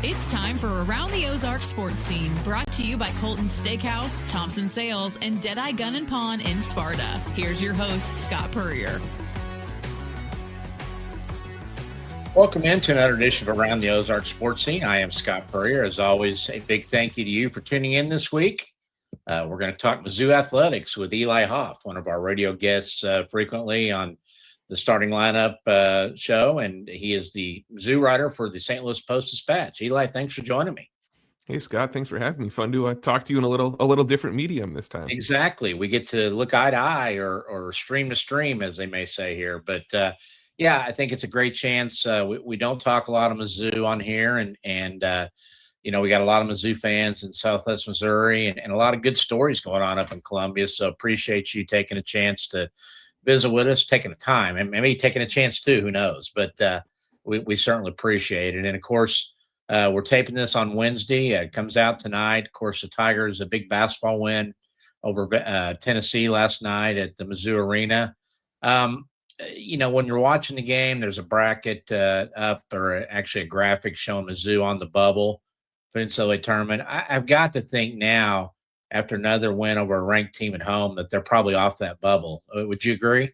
It's time for Around the Ozarks Sports Scene, brought to you by Colton's Steakhouse, Thompson Sales, and Deadeye Gun and Pawn in Sparta. Here's your host, Scott Puryear. Welcome into another edition of Around the Ozarks Sports Scene. I am Scott Puryear. As always, a big thank you to you for tuning in this week. We're going to talk Mizzou athletics with Eli Hoff, one of our radio guests frequently on the Starting Lineup show, and he is the Mizzou writer for the St. Louis Post-Dispatch. Eli, thanks for joining me. Hey, Scott, thanks for having me. Fun to talk to you in a little different medium this time. Exactly. We get to look eye to eye or stream to stream, as they may say here. But, yeah, I think it's a great chance. We don't talk a lot of Mizzou on here, and you know, we got a lot of Mizzou fans in Southwest Missouri and a lot of good stories going on up in Columbia. So appreciate you taking a chance to visit with us, taking the time, and maybe taking a chance too, who knows, but we certainly appreciate it. And of course, we're taping this on Wednesday. It comes out tonight. Of course, the Tigers, a big basketball win over Tennessee last night at the Mizzou Arena. You know, when you're watching the game, there's a bracket up, or actually a graphic showing Mizzou on the bubble for the NCAA tournament. I've got to think now, after another win over a ranked team at home, that they're probably off that bubble. Would you agree?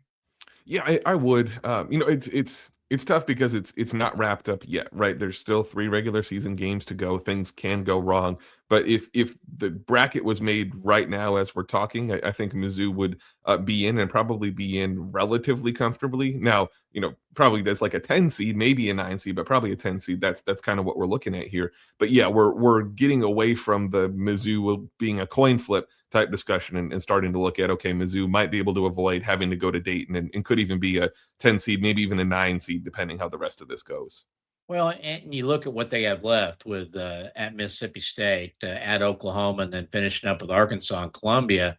Yeah, I would. You know, it's tough because it's not wrapped up yet, right? There's still 3 regular season games to go. Things can go wrong. But if the bracket was made right now as we're talking, I think Mizzou would be in, and probably be in relatively comfortably. Now, you know, probably there's like a 10 seed, maybe a 9 seed, but probably a 10 seed. That's kind of what we're looking at here. But yeah, we're getting away from the Mizzou being a coin flip type discussion and starting to look at, okay, Mizzou might be able to avoid having to go to Dayton and could even be a 10 seed, maybe even a 9 seed, depending how the rest of this goes. Well, and you look at what they have left with at Mississippi State, at Oklahoma, and then finishing up with Arkansas and Columbia.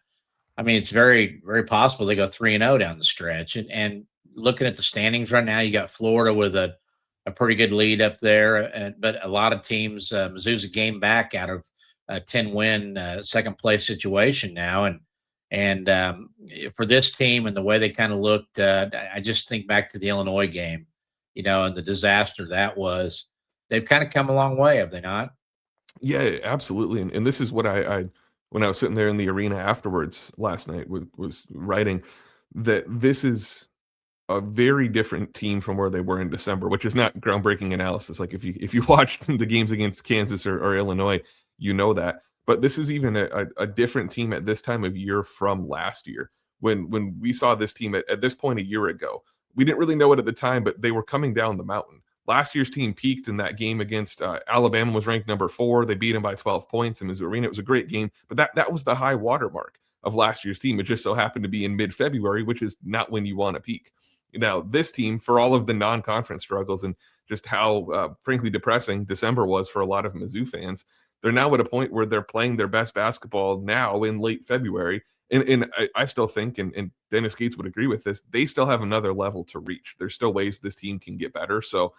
I mean, it's very, very possible they go 3-0 down the stretch. And looking at the standings right now, you got Florida with a pretty good lead up there. But a lot of teams, Mizzou's a game back out of a 10-win second place situation now. And for this team and the way they kind of looked, I just think back to the Illinois game, you know, and the disaster that was. They've kind of come a long way, have they not? Yeah, absolutely. And this is what I when I was sitting there in the arena afterwards last night was writing, that this is a very different team from where they were in December, which is not groundbreaking analysis. Like if you watched the games against Kansas or Illinois, you know that. But this is even a different team at this time of year from last year. When we saw this team at this point a year ago, we didn't really know it at the time, but they were coming down the mountain. Last year's team peaked in that game against Alabama, was ranked number 4. They beat them by 12 points in Mizzou Arena. It was a great game, but that was the high watermark of last year's team. It just so happened to be in mid-February, which is not when you want to peak. Now, this team, for all of the non-conference struggles and just how, frankly, depressing December was for a lot of Mizzou fans, they're now at a point where they're playing their best basketball now in late February. And I still think, and Dennis Gates would agree with this, they still have another level to reach. There's still ways this team can get better. So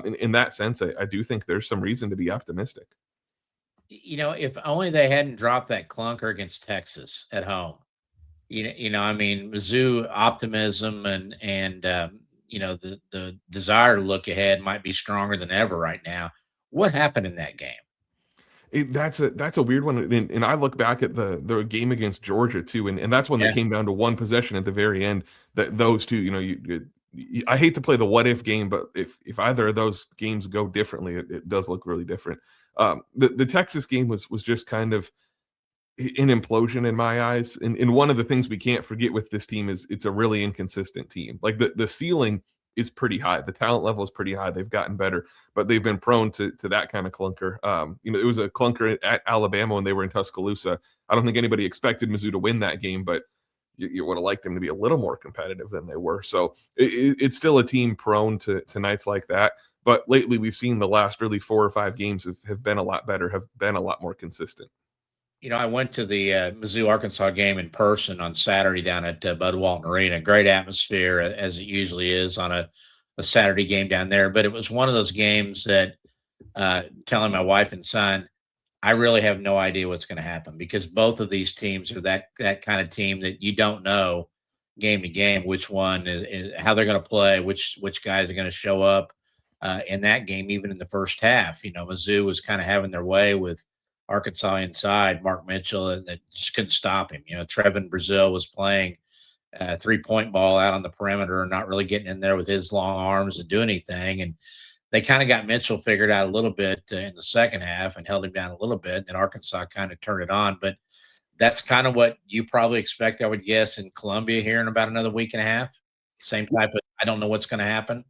in that sense, I do think there's some reason to be optimistic. You know, if only they hadn't dropped that clunker against Texas at home. You know, I mean, Mizzou optimism and you know, the desire to look ahead might be stronger than ever right now. What happened in that game? That's a weird one, and I look back at the game against Georgia too, and that's when they came down to one possession at the very end. That those two, you know, I hate to play the what if game, but if either of those games go differently, it does look really different. The Texas game was just kind of an implosion in my eyes, and one of the things we can't forget with this team is it's a really inconsistent team. Like the ceiling is pretty high. The talent level is pretty high. They've gotten better, but they've been prone to that kind of clunker. You know, it was a clunker at Alabama when they were in Tuscaloosa. I don't think anybody expected Mizzou to win that game, but you would have liked them to be a little more competitive than they were. So it's still a team prone to nights like that. But lately we've seen the last really 4 or 5 games have been a lot better, have been a lot more consistent. You know, I went to the Mizzou-Arkansas game in person on Saturday down at Bud Walton Arena. Great atmosphere, as it usually is on a Saturday game down there. But it was one of those games that, telling my wife and son, I really have no idea what's going to happen, because both of these teams are that kind of team that you don't know game to game which one is how they're going to play, which guys are going to show up. in that game, even in the first half. Mizzou was kind of having their way with Arkansas inside, Mark Mitchell, and they just couldn't stop him. Trevin Brazil was playing 3-point ball out on the perimeter, not really getting in there with his long arms and do anything. And they kind of got Mitchell figured out a little bit in the second half and held him down a little bit. And then Arkansas kind of turned it on. But that's kind of what you probably expect, I would guess, in Columbia here in about another week and a half. Same type of, I don't know what's going to happen.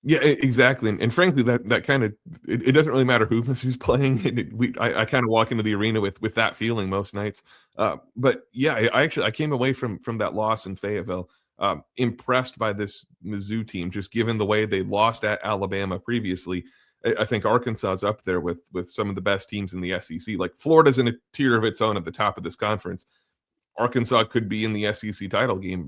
Yeah, exactly. And frankly, that kind of, it doesn't really matter who's playing. I kind of walk into the arena with that feeling most nights. But yeah, I came away from that loss in Fayetteville impressed by this Mizzou team, just given the way they lost at Alabama previously. I think Arkansas is up there with some of the best teams in the SEC. Like Florida's in a tier of its own at the top of this conference. Arkansas could be in the SEC title game.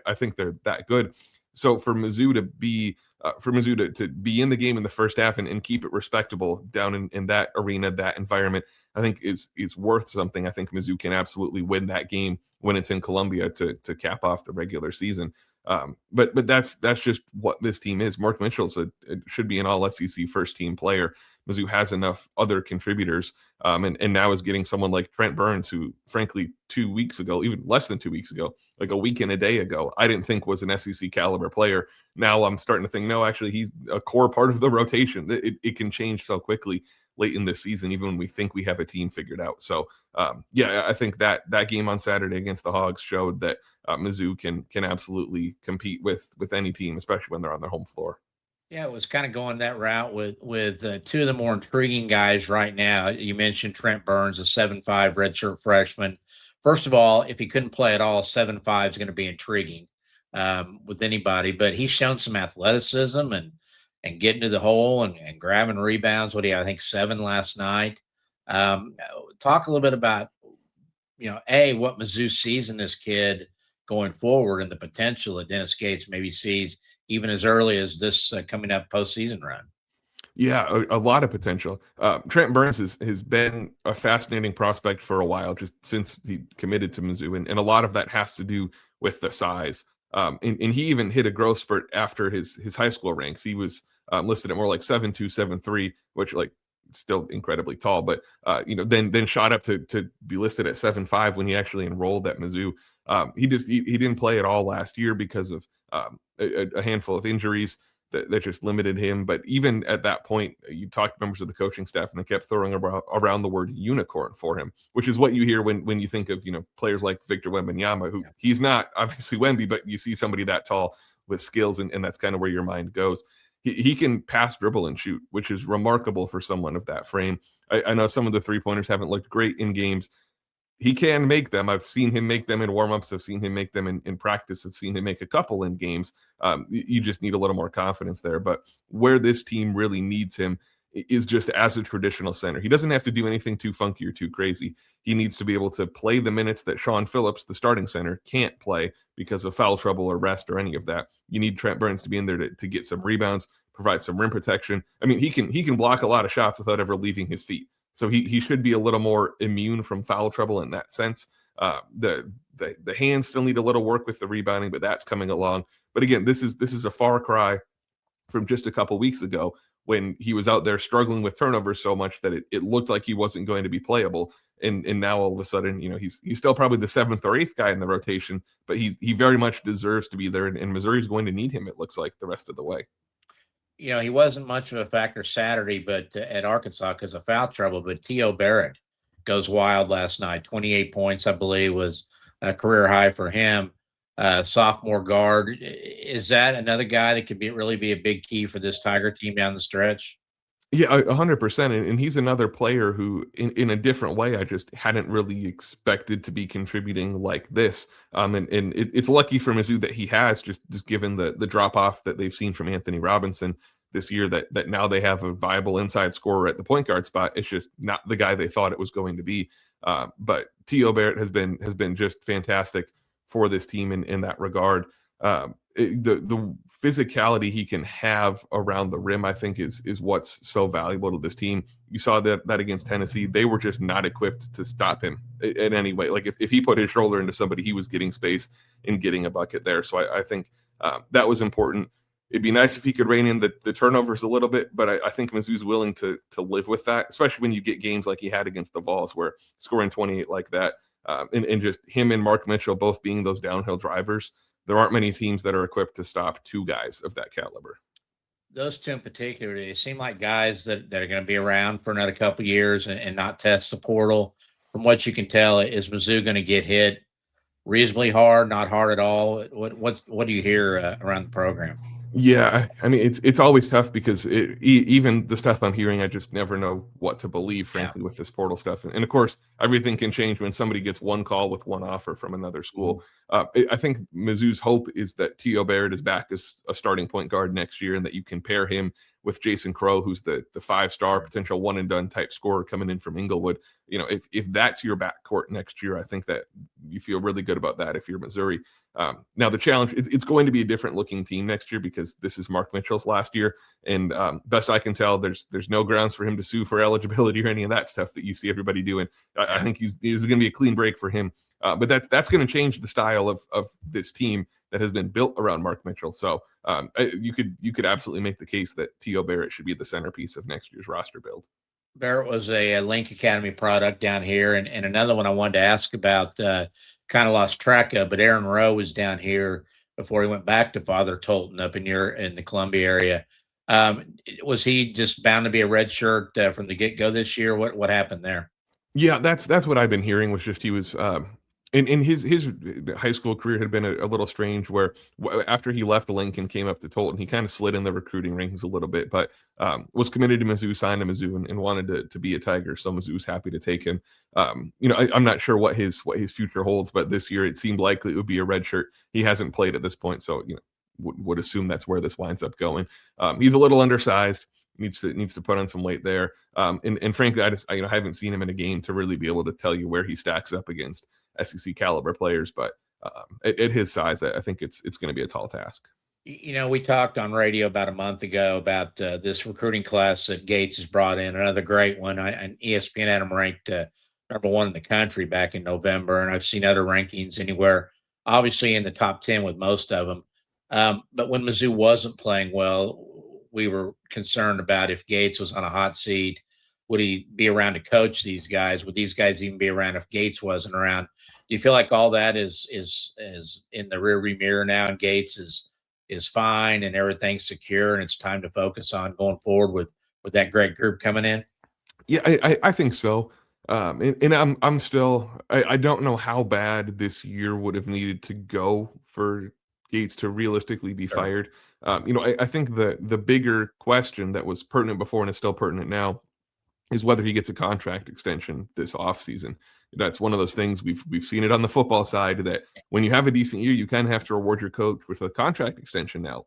I think they're that good. So for Mizzou to be to be in the game in the first half and keep it respectable down in that arena, that environment, I think is worth something. I think Mizzou can absolutely win that game when it's in Columbia to cap off the regular season. But that's just what this team is. Mark Mitchell should be an all SEC first team player. Mizzou has enough other contributors, and now is getting someone like Trent Burns, who frankly 2 weeks ago, even less than 2 weeks ago, like a week and a day ago, I didn't think was an SEC caliber player. Now I'm starting to think, no, actually he's a core part of the rotation. It can change so quickly late in this season, even when we think we have a team figured out. So yeah, I think that game on Saturday against the Hogs showed that Mizzou can absolutely compete with any team, especially when they're on their home floor. Yeah, it was kind of going that route with two of the more intriguing guys right now. You mentioned Trent Burns, a 7'5" redshirt freshman. First of all, if he couldn't play at all, 7'5" is going to be intriguing with anybody. But he's shown some athleticism and getting to the hole and grabbing rebounds. What do you, I think 7 last night. Talk a little bit about what Mizzou sees in this kid going forward and the potential that Dennis Gates maybe sees even as early as this coming up postseason run. Yeah, a lot of potential. Trent Burns has been a fascinating prospect for a while, just since he committed to Mizzou, and a lot of that has to do with the size. And he even hit a growth spurt after his high school ranks. He was listed at more like 7'2", 7'3", which like still incredibly tall, but then shot up to be listed at 7'5" when he actually enrolled at Mizzou. He didn't play at all last year because of a handful of injuries that just limited him. But even at that point, you talked to members of the coaching staff and they kept throwing around the word unicorn for him, which is what you hear when you think of players like Victor Wembanyama, who he's not obviously Wemby, but you see somebody that tall with skills, and that's kind of where your mind goes. He can pass, dribble, and shoot, which is remarkable for someone of that frame. I know some of the three-pointers haven't looked great in games. He can make them. I've seen him make them in warmups. I've seen him make them in practice. I've seen him make a couple in games. You just need a little more confidence there. But where this team really needs him is just as a traditional center. He doesn't have to do anything too funky or too crazy. He needs to be able to play the minutes that Sean Phillips, the starting center, can't play because of foul trouble or rest or any of that. You need Trent Burns to be in there to get some rebounds, provide some rim protection. I mean, he can block a lot of shots without ever leaving his feet. So he should be a little more immune from foul trouble in that sense. The hands still need a little work with the rebounding, but that's coming along. But again, this is a far cry from just a couple weeks ago when he was out there struggling with turnovers so much that it looked like he wasn't going to be playable. And now all of a sudden, he's still probably the 7th or 8th guy in the rotation, but he very much deserves to be there. And Missouri's going to need him, it looks like, the rest of the way. He wasn't much of a factor Saturday, but at Arkansas because of foul trouble. But T.O. Barrett goes wild last night. 28 points, I believe, was a career high for him. Sophomore guard. Is that another guy that could really be a big key for this Tiger team down the stretch? Yeah, 100%. And he's another player who, in a different way, I just hadn't really expected to be contributing like this. And it's lucky for Mizzou that he has, just given the drop off that they've seen from Anthony Robinson this year, that now they have a viable inside scorer at the point guard spot. It's just not the guy they thought it was going to be. But T.O. Barrett has been just fantastic for this team in that regard. The physicality he can have around the rim, I think, is what's so valuable to this team. You saw that against Tennessee. They were just not equipped to stop him in any way. Like if he put his shoulder into somebody, he was getting space and getting a bucket there. So I think that was important. It'd be nice if he could rein in the turnovers a little bit, but I think Mizzou's willing to live with that, especially when you get games like he had against the Vols, where scoring 28 like that, and just him and Mark Mitchell both being those downhill drivers. There aren't many teams that are equipped to stop two guys of that caliber. Those two in particular, they seem like guys that are going to be around for another couple of years and not test the portal. From what you can tell, is Mizzou going to get hit reasonably hard, not hard at all? What do you hear around the program? Yeah, I mean, it's always tough because even the stuff I'm hearing, I just never know what to believe, frankly, with this portal stuff. And of course, everything can change when somebody gets one call with one offer from another school. I think Mizzou's hope is that T.O. Barrett is back as a starting point guard next year, and that you can pair him with Jason Crow, who's the 5-star potential one and done type scorer coming in from Inglewood. You know, if that's your backcourt next year, I think that you feel really good about that if you're Missouri. Now the challenge, it's going to be a different looking team next year because this is Mark Mitchell's last year. And best I can tell, there's no grounds for him to sue for eligibility or any of that stuff that you see everybody doing. I think he's going to be a clean break for him. But that's going to change the style of this team that has been built around Mark Mitchell. So you could absolutely make the case that T.O. Barrett should be the centerpiece of next year's roster build. Barrett was a Link Academy product down here. And another one I wanted to ask about, kind of lost track of, but Aaron Rowe was down here before he went back to Father Tolton up in the Columbia area. Was he just bound to be a red shirt from the get-go this year? What happened there? Yeah, that's what I've been hearing, was just he was in his high school career had been a little strange, where after he left Lincoln, came up to Tolton, he kind of slid in the recruiting rankings a little bit, but was committed to Mizzou, signed to Mizzou, and wanted to be a Tiger. So Mizzou's happy to take him. I'm not sure what his future holds, but this year it seemed likely it would be a red shirt. He hasn't played at this point, so would assume that's where this winds up going. He's a little undersized. Needs to put on some weight there. And frankly, I haven't seen him in a game to really be able to tell you where he stacks up against SEC caliber players. But at his size, I think it's going to be a tall task. We talked on radio about a month ago about this recruiting class that Gates has brought in, another great one. And ESPN had him ranked number 1 in the country back in November, and I've seen other rankings anywhere, obviously in the top 10 with most of them. But when Mizzou wasn't playing well, we were concerned about if Gates was on a hot seat, would he be around to coach these guys? Would these guys even be around if Gates wasn't around? Do you feel like all that is in the rearview mirror now, and Gates is fine and everything's secure, and it's time to focus on going forward with that great group coming in? Yeah, I think so. And I'm still, I don't know how bad this year would have needed to go for Gates to realistically be fired. I think the bigger question that was pertinent before and is still pertinent now is whether he gets a contract extension this offseason. That's one of those things we've seen it on the football side, that when you have a decent year, you kind of have to reward your coach with a contract extension now.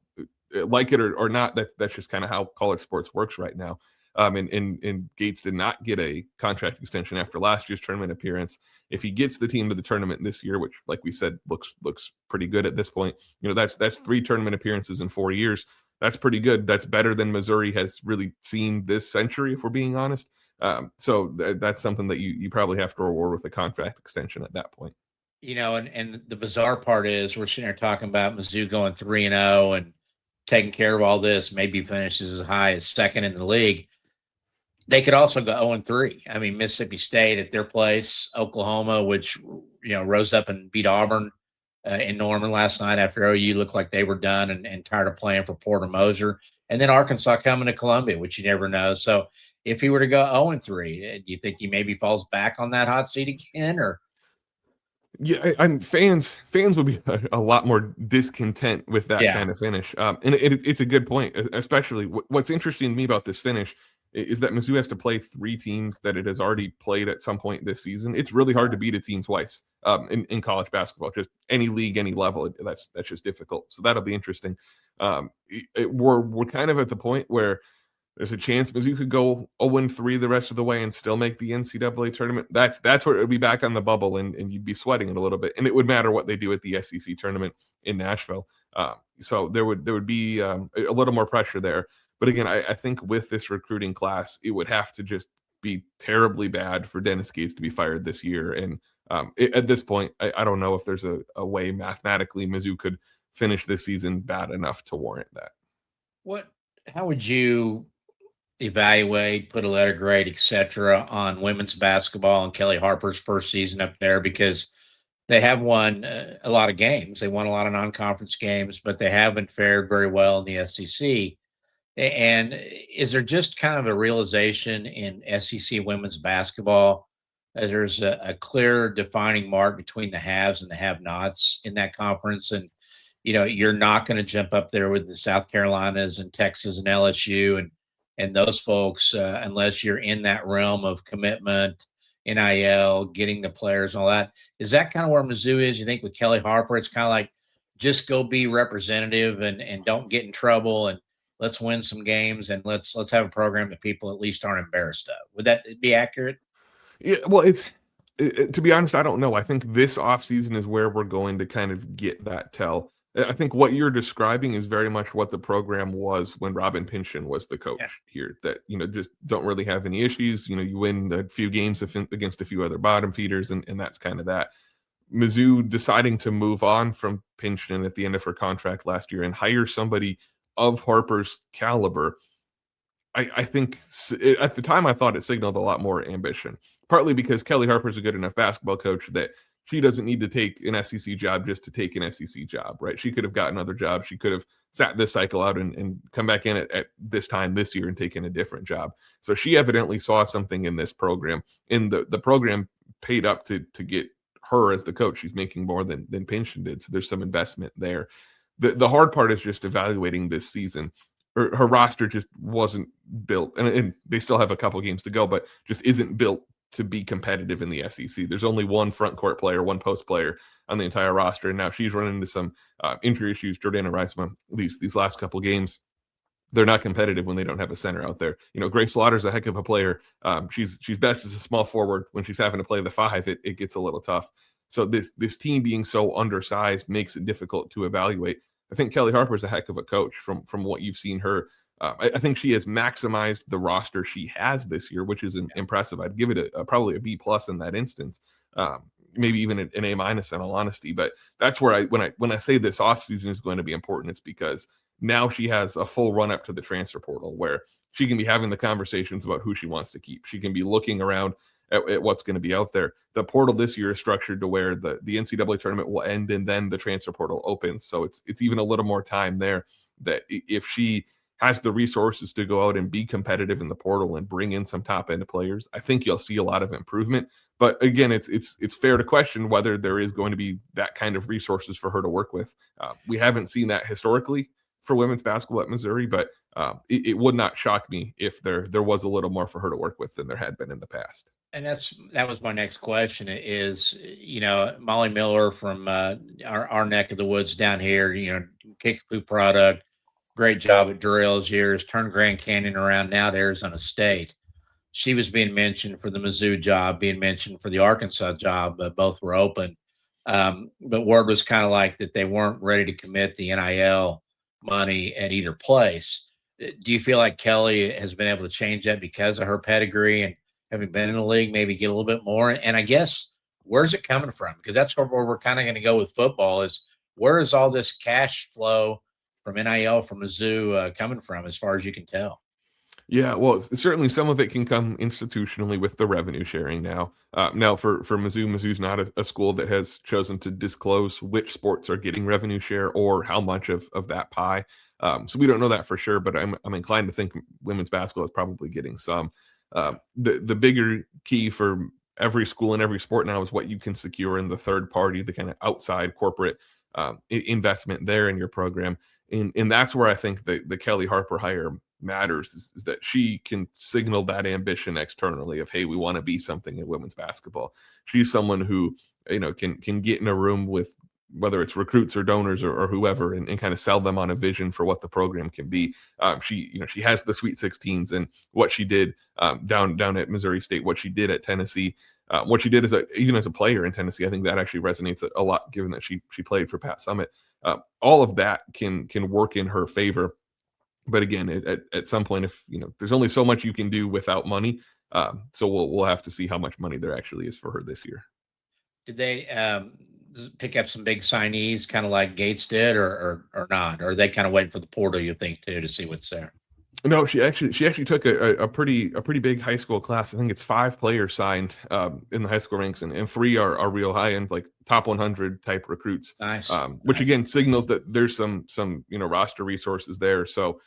Like it or not, that's just kind of how college sports works right now. And Gates did not get a contract extension after last year's tournament appearance. If he gets the team to the tournament this year, which, like we said, looks pretty good at this point, that's 3 tournament appearances in 4 years. That's pretty good. That's better than Missouri has really seen this century, if we're being honest. So that's something that you probably have to reward with a contract extension at that point. And the bizarre part is we're sitting here talking about Mizzou going 3-0 and taking care of all this, maybe finishes as high as second in the league. They could also go 0-3. I mean, Mississippi State at their place, Oklahoma, which, rose up and beat Auburn in Norman last night after OU looked like they were done and tired of playing for Porter Moser. And then Arkansas coming to Columbia, which you never know. So if he were to go 0-3, do you think he maybe falls back on that hot seat again? Or yeah, I'm fans would be a lot more discontent with that kind of finish. And it's a good point, especially what's interesting to me about this finish is that Mizzou has to play 3 teams that it has already played at some point this season. It's really hard to beat a team twice in college basketball, just any league, any level. That's just difficult. So that'll be interesting. We're kind of at the point where there's a chance Mizzou could go 0-3 the rest of the way and still make the NCAA tournament. That's where it would be back on the bubble, and you'd be sweating it a little bit. And it would matter what they do at the SEC tournament in Nashville. So there would be a little more pressure there. But again, I think with this recruiting class, it would have to just be terribly bad for Dennis Gates to be fired this year. And at this point, I don't know if there's a way mathematically Mizzou could finish this season bad enough to warrant that. How would you evaluate, put a letter grade, etc., on women's basketball and Kelly Harper's first season up there? Because they have won a lot of games. They won a lot of non-conference games, but they haven't fared very well in the SEC. And is there just kind of a realization in SEC women's basketball that there's a clear defining mark between the haves and the have-nots in that conference? And you're not going to jump up there with the South Carolinas and Texas and LSU and those folks unless you're in that realm of commitment, NIL, getting the players and all that. Is that kind of where Mizzou is? You think with Kelly Harper, it's kind of like just go be representative and don't get in trouble and let's win some games and let's have a program that people at least aren't embarrassed of. Would that be accurate? Yeah, well, to be honest, I don't know. I think this offseason is where we're going to kind of get that tell. I think what you're describing is very much what the program was when Robin Pynchon was the coach here, that, just don't really have any issues. You win a few games against a few other bottom feeders, and that's kind of that. Mizzou deciding to move on from Pynchon at the end of her contract last year and hire somebody of Harper's caliber, I think at the time I thought it signaled a lot more ambition, partly because Kelly Harper's a good enough basketball coach that she doesn't need to take an SEC job just to take an SEC job, right? She could have gotten other jobs. She could have sat this cycle out and come back in at this time this year and taken a different job. So she evidently saw something in this program, and the program paid up to get her as the coach. She's making more than Pynchon did. So there's some investment there. The hard part is just evaluating this season. Her roster just wasn't built, and they still have a couple games to go, but just isn't built to be competitive in the SEC. There's only one front court player, one post player on the entire roster, and now she's running into some injury issues. Jordana Reisman, these last couple games, they're not competitive when they don't have a center out there. Grace Slaughter's a heck of a player. She's best as a small forward. When she's having to play the five, it gets a little tough. So this team being so undersized makes it difficult to evaluate. I think Kelly Harper's a heck of a coach from what you've seen her. I think she has maximized the roster she has this year, which is impressive. I'd give it probably a B+ in that instance, maybe even an A- in all honesty. But that's where when I say this offseason is going to be important, it's because now she has a full run up to the transfer portal where she can be having the conversations about who she wants to keep. She can be looking around at what's going to be out there. The portal this year is structured to where the NCAA tournament will end and then the transfer portal opens. So it's even a little more time there, that if she has the resources to go out and be competitive in the portal and bring in some top end players, I think you'll see a lot of improvement. But again, it's fair to question whether there is going to be that kind of resources for her to work with. We haven't seen that historically for women's basketball at Missouri, but it would not shock me if there was a little more for her to work with than there had been in the past. And that was my next question is, Molly Miller from our neck of the woods down here, Kickapoo product, great job at Durrell's years, turned Grand Canyon around now to Arizona State. She was being mentioned for the Mizzou job, being mentioned for the Arkansas job, but both were open. But word was kind of like that they weren't ready to commit the NIL money at either place. Do you feel like Kelly has been able to change that because of her pedigree and having been in the league, maybe get a little bit more? And I guess, where's it coming from? Because that's where we're kind of going to go with football is, where is all this cash flow from NIL from Mizzou coming from, as far as you can tell? Yeah, well, certainly some of it can come institutionally with the revenue sharing now. Now for Mizzou's not a school that has chosen to disclose which sports are getting revenue share or how much of that pie. So we don't know that for sure, but I'm inclined to think women's basketball is probably getting some. The bigger key for every school and every sport now is what you can secure in the third party, the kind of outside corporate investment there in your program. And that's where I think the Kelly Harper hire matters, is that she can signal that ambition externally of, hey, we want to be something in women's basketball. She's someone who, can get in a room with, whether it's recruits or donors or whoever, and kind of sell them on a vision for what the program can be. She has the Sweet 16s, and what she did down at Missouri State, what she did at Tennessee, what she did even as a player in Tennessee, I think that actually resonates a lot, given that she played for Pat Summitt. All of that can work in her favor. But again, at some point, if there's only so much you can do without money, so we'll have to see how much money there actually is for her this year. Did they pick up some big signees, kind of like Gates did, or not? Or are they kind of waiting for the portal, you think, too, to see what's there? No, she actually took a pretty big high school class. I think it's 5 players signed in the high school ranks, and 3 are real high end, like top 100 type recruits. Nice. Which again signals that there's some roster resources there. So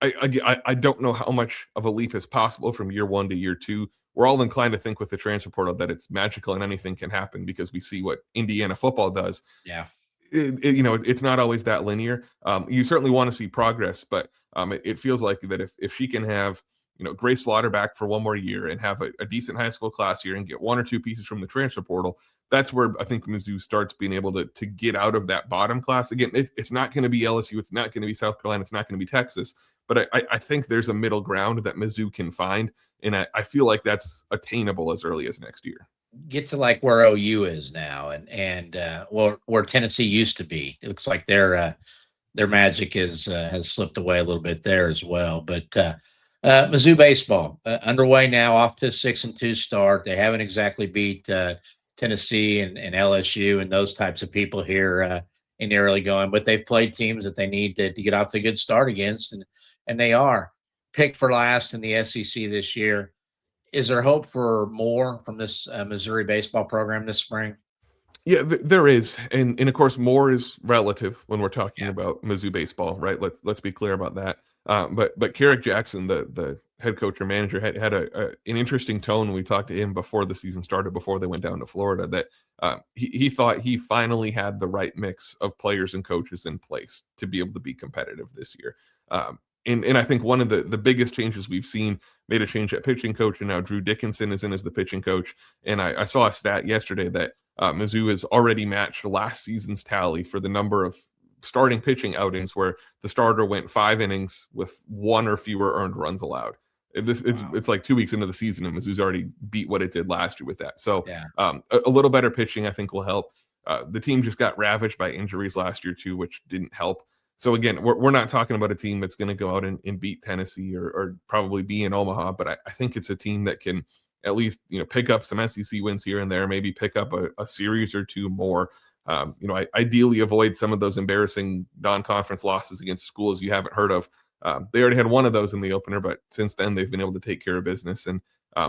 I don't know how much of a leap is possible from year 1 to year 2. We're all inclined to think with the transfer portal that it's magical and anything can happen because we see what Indiana football does. Yeah. It's not always that linear. You certainly want to see progress, but it feels like that if she can have Grace Slaughter back for 1 more year and have a decent high school class here and get 1 or 2 pieces from the transfer portal, that's where I think Mizzou starts being able to get out of that bottom class. Again, it's not going to be LSU, it's not going to be South Carolina, it's not going to be Texas, but I think there's a middle ground that Mizzou can find, and I feel like that's attainable as early as next year. Get to like where OU is now, and where Tennessee used to be. It looks like their magic has slipped away a little bit there as well. But Mizzou baseball underway now, off to a 6-2 start. They haven't exactly beat Tennessee and LSU and those types of people here in the early going, but they've played teams that they need to get off to a good start against, and they are picked for last in the SEC this year. Is there hope for more from this Missouri baseball program this spring? Yeah, there is, and of course, more is relative when we're talking about Mizzou baseball, right? Let's be clear about that. But Carrick Jackson, the head coach or manager, had an interesting tone when we talked to him before the season started, before they went down to Florida, that he thought he finally had the right mix of players and coaches in place to be able to be competitive this year. And I think one of the biggest changes we've seen, made a change at pitching coach, and now Drew Dickinson is in as the pitching coach. And I saw a stat yesterday that Mizzou has already matched last season's tally for the number of starting pitching outings where the starter went 5 innings with 1 or fewer earned runs allowed. It's like 2 weeks into the season, and Mizzou's already beat what it did last year with that. So a little better pitching, I think, will help. The team just got ravaged by injuries last year too, which didn't help. So again, we're not talking about a team that's going to go out and beat Tennessee or probably be in Omaha, but I think it's a team that can at least pick up some SEC wins here and there, maybe pick up a series or 2 more. Ideally avoid some of those embarrassing non-conference losses against schools you haven't heard of. They already had 1 of those in the opener, but since then they've been able to take care of business, and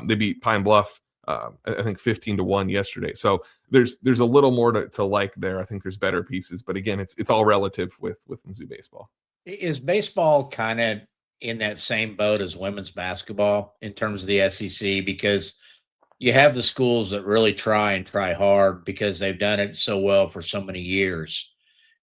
they beat Pine Bluff, I think 15-1 yesterday. So there's a little more to like there. I think there's better pieces, but again, it's all relative with Mizzou baseball. Is baseball kind of in that same boat as women's basketball in terms of the SEC? Because you have the schools that really try hard because they've done it so well for so many years.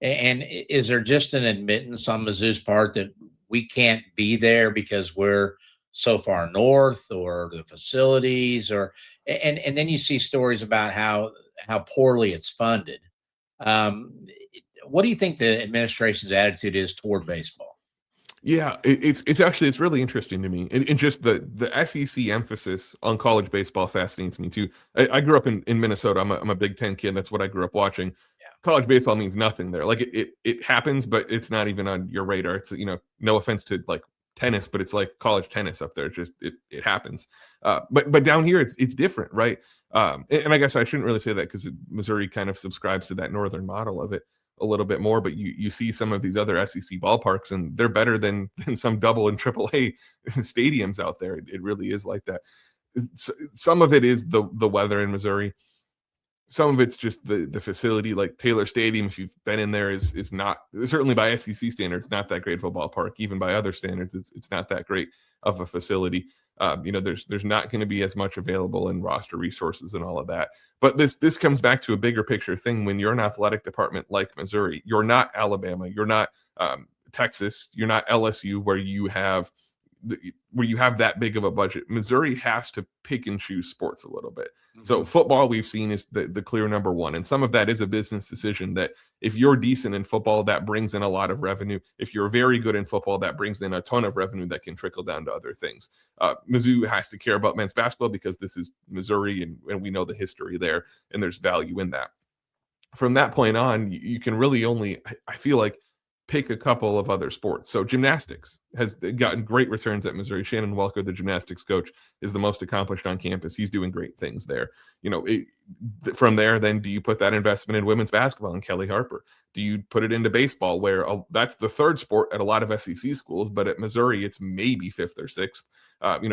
And is there just an admittance on Mizzou's part that we can't be there because we're so far north, or the facilities, and then you see stories about how poorly it's funded. What do you think the administration's attitude is toward baseball? Yeah, it's really interesting to me, and just the SEC emphasis on college baseball fascinates me too. I grew up in Minnesota. I'm a Big Ten kid. That's what I grew up watching. Yeah. College baseball means nothing there. Like it happens, but it's not even on your radar. It's no offense to like tennis, but it's like college tennis up there. Just it happens. But down here it's different, right? And I guess I shouldn't really say that because Missouri kind of subscribes to that northern model of it a little bit more, but you see some of these other SEC ballparks and they're better than some double and triple A stadiums out there. It really is like that. Some of it is the weather in Missouri. Some of it's just the facility, like Taylor Stadium, if you've been in there, is not, certainly by SEC standards, not that great of a ballpark. Even by other standards, it's not that great of a facility. There's not going to be as much available in roster resources and all of that. But this comes back to a bigger picture thing. When you're an athletic department like Missouri, you're not Alabama, you're not Texas, you're not LSU, where you have that big of a budget. Missouri has to pick and choose sports a little bit. Mm-hmm. So football, we've seen, is the clear number one. And some of that is a business decision that if you're decent in football, that brings in a lot of revenue. If you're very good in football, that brings in a ton of revenue that can trickle down to other things. Mizzou has to care about men's basketball because this is Missouri and we know the history there, and there's value in that. From that point on, you can really only, I feel like, pick a couple of other sports. So gymnastics has gotten great returns at Missouri. Shannon Welker, the gymnastics coach, is the most accomplished on campus. He's doing great things there. From there, then do you put that investment in women's basketball and Kelly Harper? Do you put it into baseball, where that's the third sport at a lot of SEC schools, but at Missouri, it's maybe fifth or sixth.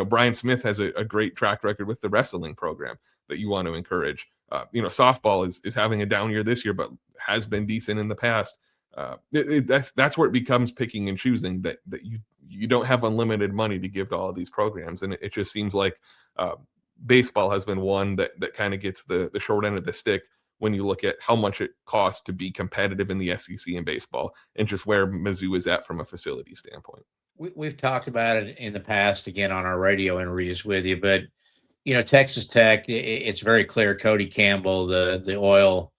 Brian Smith has a great track record with the wrestling program that you want to encourage. Softball is having a down year this year, but has been decent in the past. That's where it becomes picking and choosing, that you don't have unlimited money to give to all of these programs. And it just seems like baseball has been one that kind of gets the short end of the stick when you look at how much it costs to be competitive in the SEC in baseball, and just where Mizzou is at from a facility standpoint. We've talked about it in the past, again, on our radio interviews with you, but Texas Tech, it's very clear Cody Campbell, the oil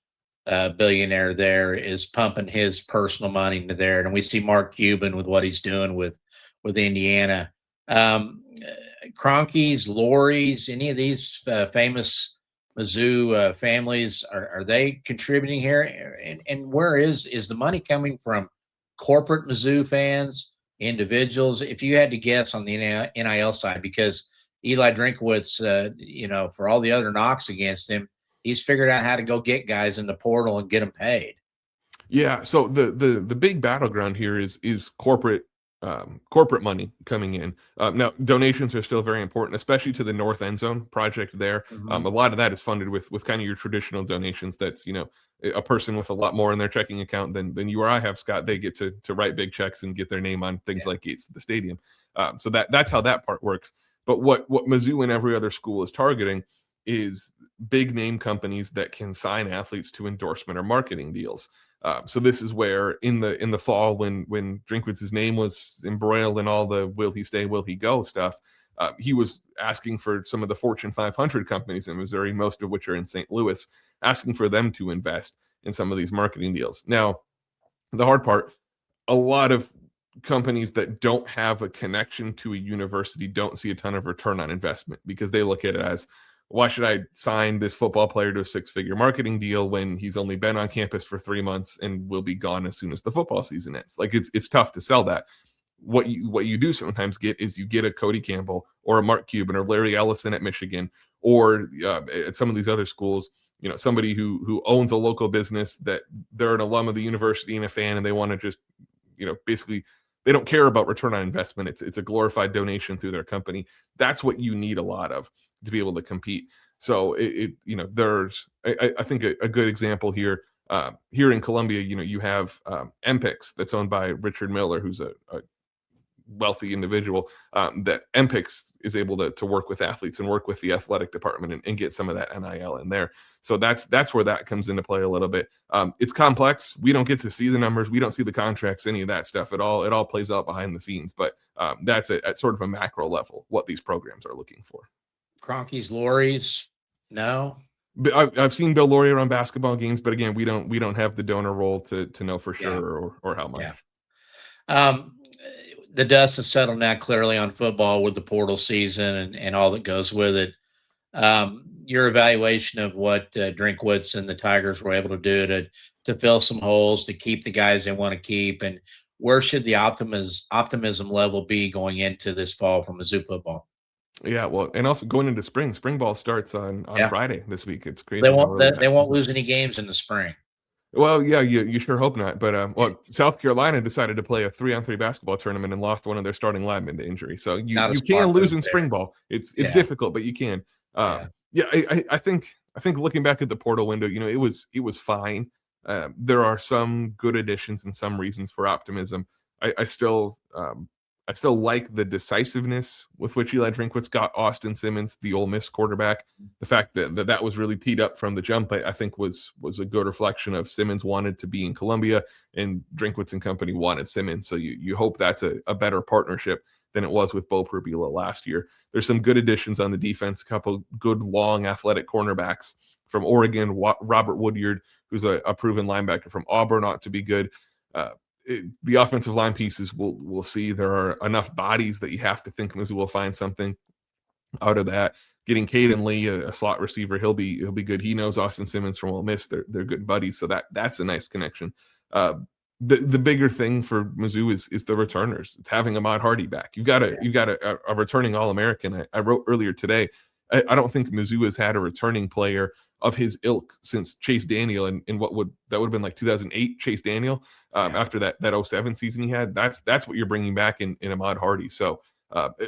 billionaire there, is pumping his personal money into there. And we see Mark Cuban with what he's doing with Indiana. Cronkies, Lorries, any of these famous Mizzou families, are they contributing here? And where is the money coming from? Corporate Mizzou fans, individuals? If you had to guess on the NIL side, because Eli Drinkwitz, for all the other knocks against him, he's figured out how to go get guys in the portal and get them paid. Yeah. So the big battleground here is corporate money coming in. Now, donations are still very important, especially to the North End Zone project there. Mm-hmm. A lot of that is funded with kind of your traditional donations. That's, a person with a lot more in their checking account than you or I have, Scott. They get to write big checks and get their name on things like gates to the stadium. So that's how that part works. But what Mizzou and every other school is targeting is big name companies that can sign athletes to endorsement or marketing deals. So this is where in the fall, when Drinkwitz's name was embroiled in all the will he stay, will he go stuff, he was asking for some of the Fortune 500 companies in Missouri, most of which are in St. Louis, asking for them to invest in some of these marketing deals. Now, the hard part, a lot of companies that don't have a connection to a university don't see a ton of return on investment, because they look at it as, why should I sign this football player to a 6-figure marketing deal when he's only been on campus for 3 months and will be gone as soon as the football season ends? Like, it's tough to sell that. What you do sometimes get is you get a Cody Campbell or a Mark Cuban or Larry Ellison at Michigan, or at some of these other schools, somebody who owns a local business that they're an alum of the university and a fan, and they want to just, basically, they don't care about return on investment. It's a glorified donation through their company. That's what you need a lot of to be able to compete. So there's, I think a good example here in Columbia, you have MPIX that's owned by Richard Miller, who's a wealthy individual, that MPIX is able to work with athletes and work with the athletic department and get some of that NIL in there. So that's where that comes into play a little bit. It's complex. We don't get to see the numbers. We don't see the contracts, any of that stuff. It all plays out behind the scenes, but that's at sort of a macro level what these programs are looking for. Cronkies, Lorries, no. I've seen Bill Laurier on basketball games, but again, we don't have the donor role to know for sure or how much. Yeah. The dust has settled now clearly on football with the portal season and all that goes with it. Your evaluation of what Drinkwitz and the Tigers were able to do to fill some holes, to keep the guys they want to keep, and where should the optimism level be going into this fall for Mizzou football? Yeah, well, and also going into spring ball starts on Friday this week. It's crazy. They won't lose any games in the spring. Well, yeah, you sure hope not. But South Carolina decided to play a 3-on-3 basketball tournament and lost one of their starting linemen to injury. So you can lose in spring ball. It's difficult, but you can. I think looking back at the portal window, it was fine. There are some good additions and some reasons for optimism. I still like the decisiveness with which Eli Drinkwitz got Austin Simmons, the Ole Miss quarterback. The fact that was really teed up from the jump, I think was a good reflection of Simmons wanted to be in Columbia and Drinkwitz and company wanted Simmons. So you hope that's a better partnership than it was with Bo Perbila last year. There's some good additions on the defense, a couple good long athletic cornerbacks from Oregon. Robert Woodyard, who's a proven linebacker from Auburn, ought to be good. The offensive line pieces, we'll see. There are enough bodies that you have to think Mizzou will find something out of that. Getting Caden Lee, a slot receiver, he'll be good. He knows Austin Simmons from Ole Miss. They're good buddies, so that's a nice connection. the bigger thing for Mizzou is the returners. It's having Ahmad Hardy back. You've got a returning All-American. I wrote earlier today, I don't think Mizzou has had a returning player of his ilk since Chase Daniel in what would have been like 2008 Chase Daniel, after that 07 season he had. That's what you're bringing back in Ahmad Hardy. So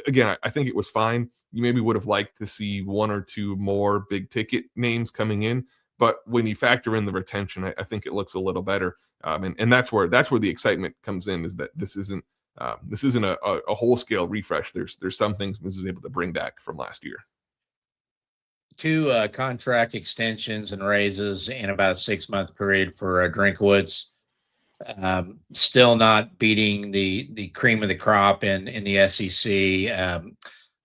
again, I think it was fine. You maybe would have liked to see one or two more big ticket names coming in, but when you factor in the retention, I think it looks a little better. And that's where the excitement comes in, is that this isn't a whole scale refresh. There's some things Mizzou was able to bring back from last year. 2 contract extensions and raises in about a 6-month period for Drinkwitz. Still not beating the cream of the crop in the SEC.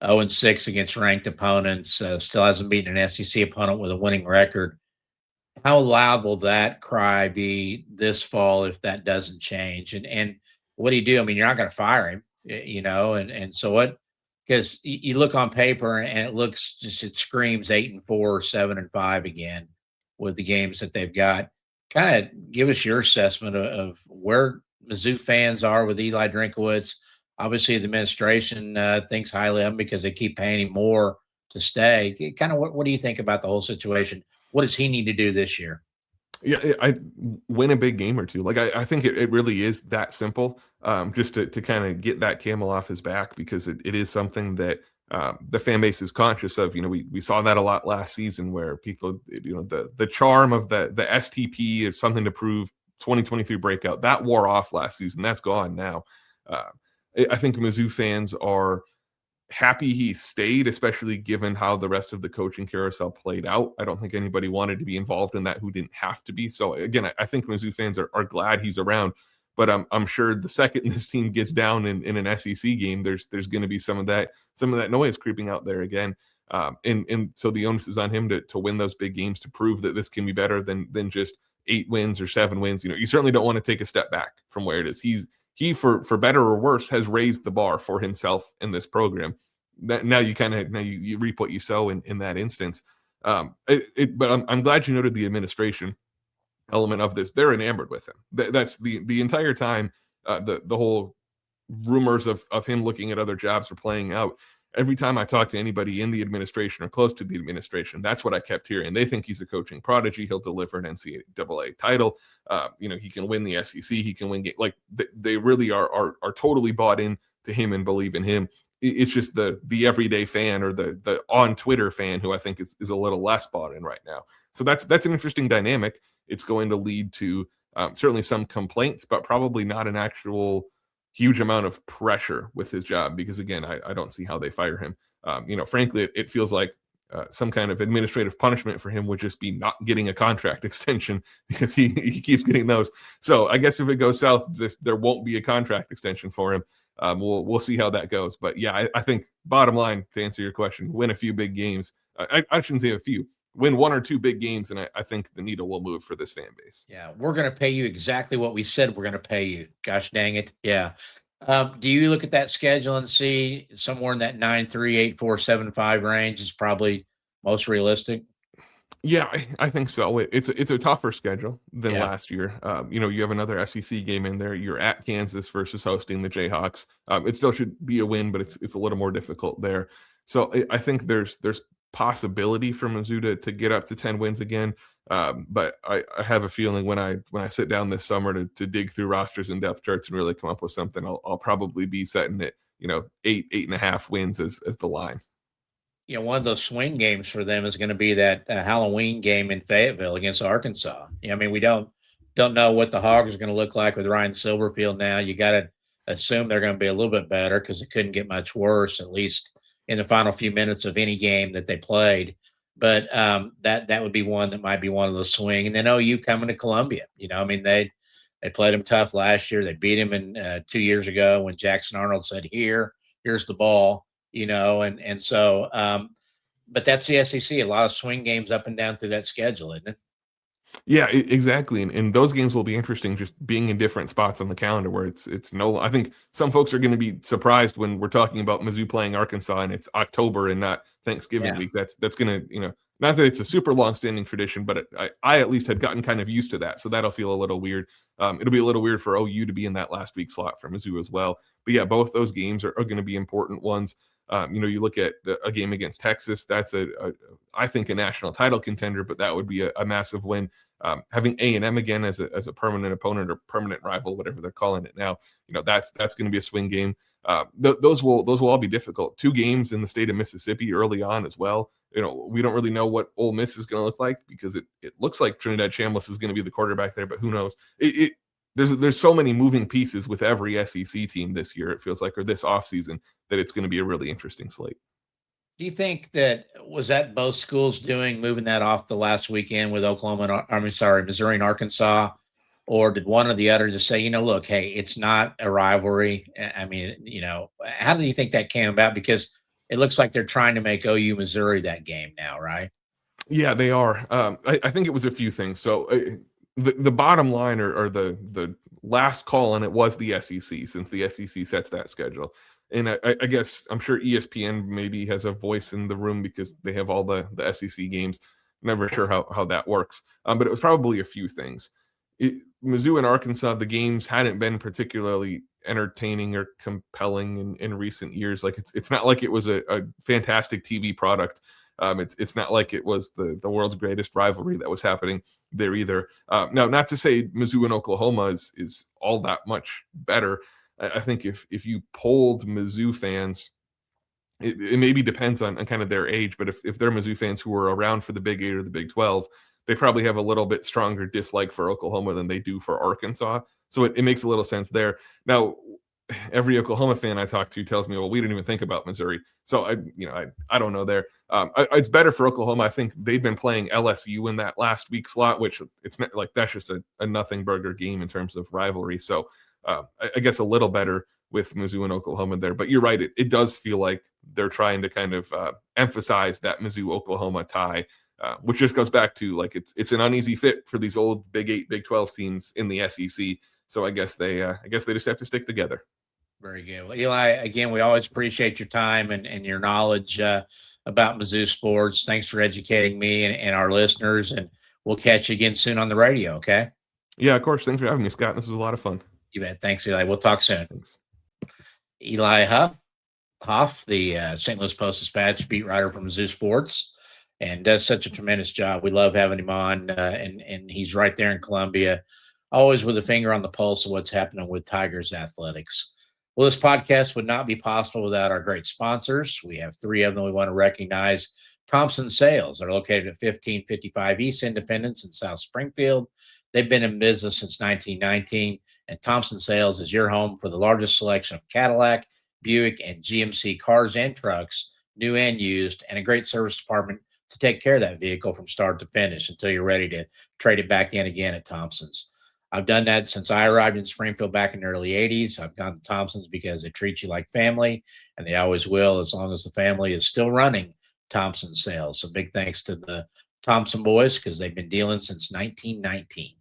0-6 against ranked opponents. Still hasn't beaten an SEC opponent with a winning record. How loud will that cry be this fall if that doesn't change? And what do you do? I mean, you're not going to fire him, and so what? Because you look on paper and it screams 8-4, 7-5 again with the games that they've got. Kind of give us your assessment of where Mizzou fans are with Eli Drinkwitz. Obviously, the administration thinks highly of him because they keep paying him more to stay. Kind of what do you think about the whole situation? What does he need to do this year? Yeah, I win a big game or two. Like I think it really is that simple. Just to kind of get that camel off his back, because it is something that the fan base is conscious of. We saw that a lot last season, where people, the charm of the STP is something to prove. 2023 breakout that wore off last season. That's gone now. I think Mizzou fans are happy he stayed, especially given how the rest of the coaching carousel played out. I don't think anybody wanted to be involved in that who didn't have to be. So again, I think Mizzou fans are glad he's around, but I'm sure the second this team gets down in an SEC game, there's going to be some of that noise creeping out there again. And so the onus is on him to win those big games, to prove that this can be better than just 8 wins or 7 wins. You certainly don't want to take a step back from where it is. He for better or worse has raised the bar for himself in this program. Now you reap what you sow in that instance. But I'm glad you noted the administration element of this. They're enamored with him. That's the entire time. The whole rumors of him looking at other jobs are playing out. Every time I talk to anybody in the administration or close to the administration, that's what I kept hearing. They think he's a coaching prodigy. He'll deliver an NCAA title. He can win the SEC. He can win. Like they really are totally bought in to him and believe in him. It's just the everyday fan, or the on Twitter fan, who I think is a little less bought in right now. So that's an interesting dynamic. It's going to lead to certainly some complaints, but probably not an actual huge amount of pressure with his job, because again, I don't see how they fire him. Frankly, it feels like some kind of administrative punishment for him would just be not getting a contract extension, because he keeps getting those. So I guess if it goes south, there won't be a contract extension for him. We'll see how that goes. But yeah, I think bottom line, to answer your question, win a few big games. I shouldn't say a few. Win 1 or 2 big games, and I think the needle will move for this fan base. Yeah, we're going to pay you exactly what we said we're going to pay you. Gosh dang it. Yeah. Do you look at that schedule and see somewhere in that 9-3, 8-4, 7-5 range is probably most realistic? Yeah, I think so. It's a tougher schedule than last year. You have another SEC game in there. You're at Kansas versus hosting the Jayhawks. It still should be a win, but it's a little more difficult there. So I think there's possibility for Mizzou to get up to 10 wins again. But I have a feeling when I sit down this summer to dig through rosters and depth charts and really come up with something, I'll probably be setting it, 8.5 wins as the line. One of those swing games for them is going to be that Halloween game in Fayetteville against Arkansas. I mean, we don't know what the Hogs are going to look like with Ryan Silverfield now. You got to assume they're going to be a little bit better, because it couldn't get much worse, at least in the final few minutes of any game that they played. But that would be one that might be one of those swing. And then OU coming to Columbia. They played them tough last year. They beat him in 2 years ago when Jackson Arnold said, here's the ball. And so, but that's the SEC, a lot of swing games up and down through that schedule, isn't it? Yeah, exactly. And those games will be interesting just being in different spots on the calendar where it's no, I think some folks are going to be surprised when we're talking about Mizzou playing Arkansas and it's October and not Thanksgiving Yeah. week. That's going to, not that it's a super long standing tradition, but I at least had gotten kind of used to that. So that'll feel a little weird. It'll be a little weird for OU to be in that last week slot for Mizzou as well. But yeah, both those games are going to be important ones. You look at a game against Texas, that's I think a national title contender, but that would be a massive win. Having A&M again as a permanent opponent or permanent rival, whatever they're calling it now, that's going to be a swing game. Those will all be difficult. 2 games in the state of Mississippi early on as well. We don't really know what Ole Miss is going to look like because it looks like Trinidad Chambliss is going to be the quarterback there, but who knows? There's so many moving pieces with every SEC team this year, it feels like, or this offseason, that it's going to be a really interesting slate. Do you think that both schools moving that off the last weekend with Missouri and Arkansas, or did one or the other just say, look, hey, it's not a rivalry? I mean, how do you think that came about? Because it looks like they're trying to make OU Missouri that game now, right? Yeah, they are. I think it was a few things. So the bottom line or the last call on it was the SEC, since the SEC sets that schedule. And I guess I'm sure ESPN maybe has a voice in the room because they have all the SEC games. Never sure how that works. But it was probably a few things. Mizzou and Arkansas, the games hadn't been particularly entertaining or compelling in recent years. Like it's not like it was a fantastic TV product. It's not like it was the world's greatest rivalry that was happening there either. Now, not to say Mizzou and Oklahoma is all that much better. I think if you polled Mizzou fans, it maybe depends on kind of their age, but if they're Mizzou fans who were around for the Big 8 or the Big 12, they probably have a little bit stronger dislike for Oklahoma than they do for Arkansas. So it makes a little sense there. Now, every Oklahoma fan I talk to tells me, well, we didn't even think about Missouri. So I don't know there. It's better for Oklahoma. I think they've been playing LSU in that last week slot, which it's not like that's just a nothing burger game in terms of rivalry. So I guess a little better with Mizzou and Oklahoma there. But you're right. It does feel like they're trying to kind of emphasize that Mizzou-Oklahoma tie, which just goes back to like it's an uneasy fit for these old Big 8, Big 12 teams in the SEC. So I guess they just have to stick together. Very good. Well, Eli, again, we always appreciate your time and your knowledge about Mizzou sports. Thanks for educating me and our listeners, and we'll catch you again soon on the radio, okay? Yeah, of course. Thanks for having me, Scott. This was a lot of fun. You bet. Thanks, Eli. We'll talk soon. Thanks. Eli Hoff, the St. Louis Post-Dispatch beat writer from Mizzou Sports, and does such a tremendous job. We love having him on, and he's right there in Columbia, always with a finger on the pulse of what's happening with Tigers athletics. Well, this podcast would not be possible without our great sponsors. We have 3 of them we want to recognize. Thompson Sales. They're located at 1555 East Independence in South Springfield. They've been in business since 1919, and Thompson Sales is your home for the largest selection of Cadillac, Buick, and GMC cars and trucks, new and used, and a great service department to take care of that vehicle from start to finish until you're ready to trade it back in again at Thompson's. I've done that since I arrived in Springfield back in the early 80s. I've gone to Thompson's because they treat you like family, and they always will as long as the family is still running Thompson Sales. So big thanks to the Thompson boys because they've been dealing since 1919.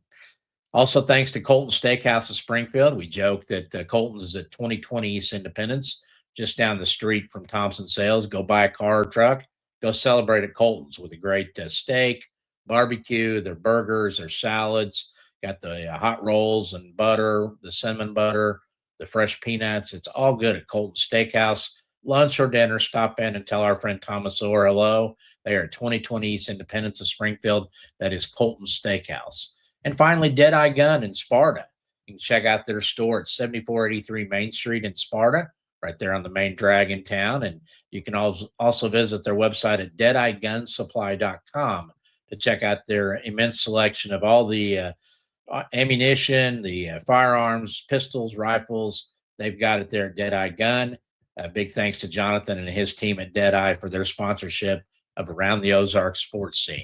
Also, thanks to Colton's Steakhouse of Springfield. We joke that Colton's is at 2020 East Independence, just down the street from Thompson Sales. Go buy a car or truck. Go celebrate at Colton's with a great steak, barbecue, their burgers, their salads. Got the hot rolls and butter, the cinnamon butter, the fresh peanuts. It's all good at Colton's Steakhouse. Lunch or dinner, stop in and tell our friend Thomas Orr hello. They are at 2020 East Independence of Springfield. That is Colton's Steakhouse. And finally, Deadeye Gun in Sparta. You can check out their store at 7483 Main Street in Sparta, right there on the main drag in town. And you can also visit their website at deadeyegunsupply.com to check out their immense selection of all the ammunition, the firearms, pistols, rifles. They've got it there at Deadeye Gun. Big thanks to Jonathan and his team at Deadeye for their sponsorship of Around the Ozarks sports scene.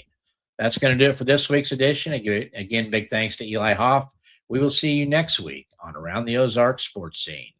That's going to do it for this week's edition. Again, big thanks to Eli Hoff. We will see you next week on Around the Ozarks sports scene.